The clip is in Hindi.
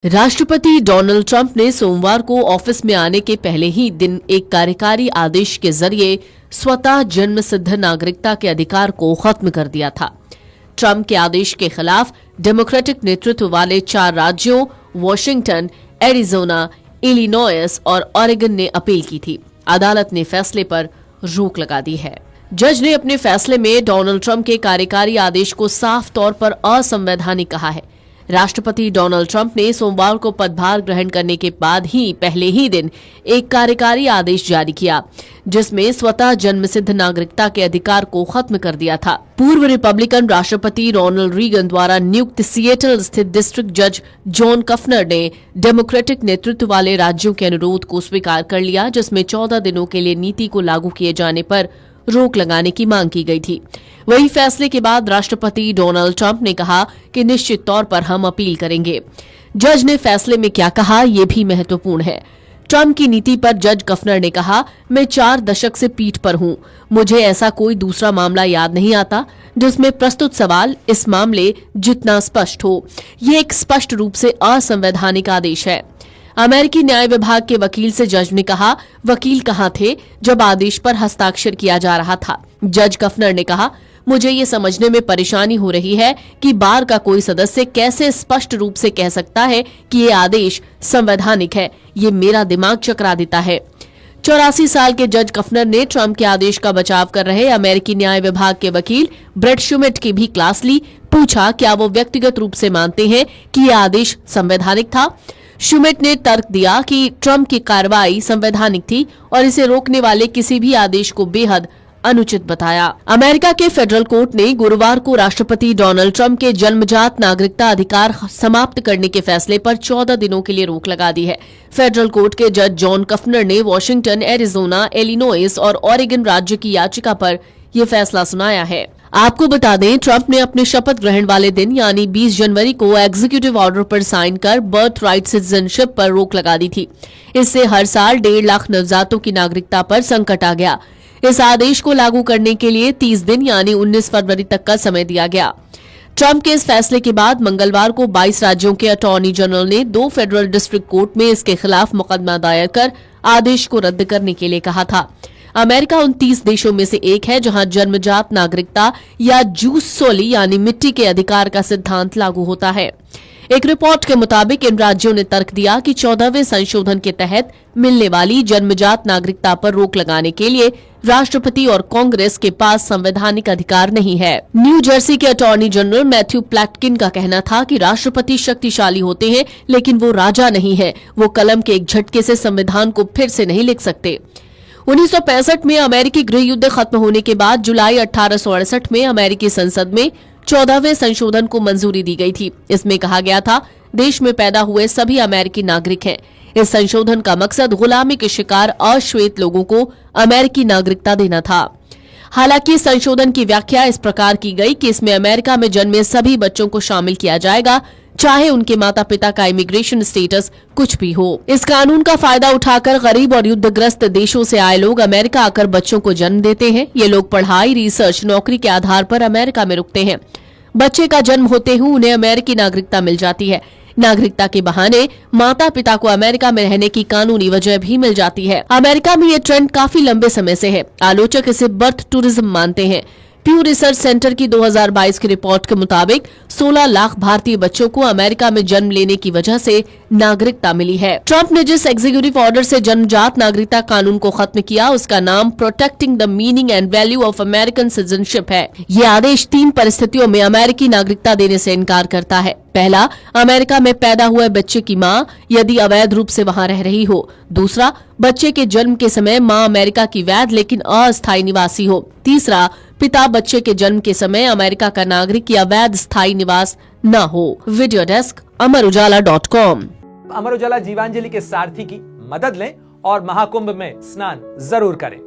राष्ट्रपति डोनाल्ड ट्रंप ने सोमवार को ऑफिस में आने के पहले ही दिन एक कार्यकारी आदेश के जरिए स्वतः जन्मसिद्ध नागरिकता के अधिकार को खत्म कर दिया था। ट्रंप के आदेश के खिलाफ डेमोक्रेटिक नेतृत्व वाले 4 राज्यों वॉशिंगटन, एरिजोना, इलिनॉयस और ऑरेगन ने अपील की थी। अदालत ने फैसले पर रोक लगा दी है। जज ने अपने फैसले में डोनाल्ड ट्रंप के कार्यकारी आदेश को साफ तौर पर असंवैधानिक कहा है। राष्ट्रपति डोनाल्ड ट्रंप ने सोमवार को पदभार ग्रहण करने के बाद ही पहले ही दिन एक कार्यकारी आदेश जारी किया, जिसमें स्वतः जन्मसिद्ध नागरिकता के अधिकार को खत्म कर दिया था। पूर्व रिपब्लिकन राष्ट्रपति रोनाल्ड रीगन द्वारा नियुक्त सिएटल स्थित डिस्ट्रिक्ट जज जॉन कफनर ने डेमोक्रेटिक नेतृत्व वाले राज्यों के अनुरोध को स्वीकार कर लिया, जिसमें 14 दिनों के लिए नीति को लागू किए जाने पर रोक लगाने की मांग की गई थी। वही फैसले के बाद राष्ट्रपति डोनाल्ड ट्रंप ने कहा कि निश्चित तौर पर हम अपील करेंगे। जज ने फैसले में क्या कहा, ये भी महत्वपूर्ण है। ट्रंप की नीति पर जज कफनर ने कहा, मैं 4 दशक से पीठ पर हूं। मुझे ऐसा कोई दूसरा मामला याद नहीं आता जिसमें प्रस्तुत सवाल इस मामले जितना स्पष्ट हो। ये एक स्पष्ट रूप से असंवैधानिक आदेश है। अमेरिकी न्याय विभाग के वकील से जज ने कहा, वकील कहां थे जब आदेश पर हस्ताक्षर किया जा रहा था। जज कफनर ने कहा, मुझे ये समझने में परेशानी हो रही है कि बार का कोई सदस्य कैसे स्पष्ट रूप से कह सकता है कि ये आदेश संवैधानिक है। ये मेरा दिमाग चकरा देता है। 84 साल के जज कफनर ने ट्रंप के आदेश का बचाव कर रहे अमेरिकी न्याय विभाग के वकील ब्रेट शुमिट की भी क्लास ली। पूछा, क्या वो व्यक्तिगत रूप से मानते हैं कि यह आदेश संवैधानिक था? शुमिट ने तर्क दिया कि ट्रंप की कार्रवाई संवैधानिक थी और इसे रोकने वाले किसी भी आदेश को बेहद अनुचित बताया। अमेरिका के फेडरल कोर्ट ने गुरुवार को राष्ट्रपति डोनाल्ड ट्रंप के जन्मजात नागरिकता अधिकार समाप्त करने के फैसले पर 14 दिनों के लिए रोक लगा दी है। फेडरल कोर्ट के जज जॉन कफनर ने वॉशिंगटन, एरिजोना, इलिनॉइस और ऑरेगन राज्य की याचिका पर यह फैसला सुनाया है। आपको बता दें, ट्रंप ने अपने शपथ ग्रहण वाले दिन यानी 20 जनवरी को एग्जीक्यूटिव ऑर्डर पर साइन कर बर्थ राइट सिटीजनशिप पर रोक लगा दी थी। इससे हर साल 1.5 लाख नवजातों की नागरिकता पर संकट आ गया। इस आदेश को लागू करने के लिए 30 दिन यानी 19 फरवरी तक का समय दिया गया। ट्रंप के इस फैसले के बाद मंगलवार को 22 राज्यों के अटॉर्नी जनरल ने 2 फेडरल डिस्ट्रिक्ट कोर्ट में इसके खिलाफ मुकदमा दायर कर आदेश को रद्द करने के लिए कहा था। अमेरिका उन 30 देशों में से एक है जहां जन्मजात नागरिकता या जूस सोली यानी मिट्टी के अधिकार का सिद्धांत लागू होता है। एक रिपोर्ट के मुताबिक इन राज्यों ने तर्क दिया कि 14वें संशोधन के तहत मिलने वाली जन्मजात नागरिकता पर रोक लगाने के लिए राष्ट्रपति और कांग्रेस के पास संवैधानिक अधिकार नहीं है। न्यू जर्सी के अटॉर्नी जनरल मैथ्यू प्लैटकिन का कहना था कि राष्ट्रपति शक्तिशाली होते हैं, लेकिन वो राजा नहीं है। वो कलम के एक झटके से संविधान को फिर से नहीं लिख सकते। 1965 में अमेरिकी गृह युद्ध खत्म होने के बाद जुलाई 1868 में अमेरिकी संसद में 14वें संशोधन को मंजूरी दी गई थी। इसमें कहा गया था, देश में पैदा हुए सभी अमेरिकी नागरिक हैं। इस संशोधन का मकसद गुलामी के शिकार अश्वेत लोगों को अमेरिकी नागरिकता देना था। हालांकि संशोधन की व्याख्या इस प्रकार की गई कि इसमें अमेरिका में जन्मे सभी बच्चों को शामिल किया जाएगा, चाहे उनके माता पिता का इमिग्रेशन स्टेटस कुछ भी हो। इस कानून का फायदा उठाकर गरीब और युद्धग्रस्त देशों से आए लोग अमेरिका आकर बच्चों को जन्म देते हैं। ये लोग पढ़ाई, रिसर्च, नौकरी के आधार पर अमेरिका में रुकते हैं। बच्चे का जन्म होते ही उन्हें अमेरिकी नागरिकता मिल जाती है। नागरिकता के बहाने माता पिता को अमेरिका में रहने की कानूनी वजह भी मिल जाती है। अमेरिका में ये ट्रेंड काफी लंबे समय से है। आलोचक इसे बर्थ टूरिज्म मानते हैं। प्यू रिसर्च सेंटर की 2022 की रिपोर्ट के मुताबिक 16 लाख भारतीय बच्चों को अमेरिका में जन्म लेने की वजह से नागरिकता मिली है। ट्रंप ने जिस एग्जीक्यूटिव ऑर्डर से जन्मजात नागरिकता कानून को खत्म किया, उसका नाम protecting the meaning and value of American citizenship है। ये आदेश 3 परिस्थितियों में अमेरिकी नागरिकता देने से इनकार करता है। पहला, अमेरिका में पैदा हुए बच्चे की मां यदि अवैध रूप से वहां रह रही हो। दूसरा, बच्चे के जन्म के समय मां अमेरिका की वैध लेकिन अस्थायी निवासी हो। तीसरा, पिता बच्चे के जन्म के समय अमेरिका का नागरिक या वैध स्थायी निवास न हो। Video desk amarujala.com। Amar Ujala Jeevanjali के सारथी की मदद लें और महाकुंभ में स्नान जरूर करें।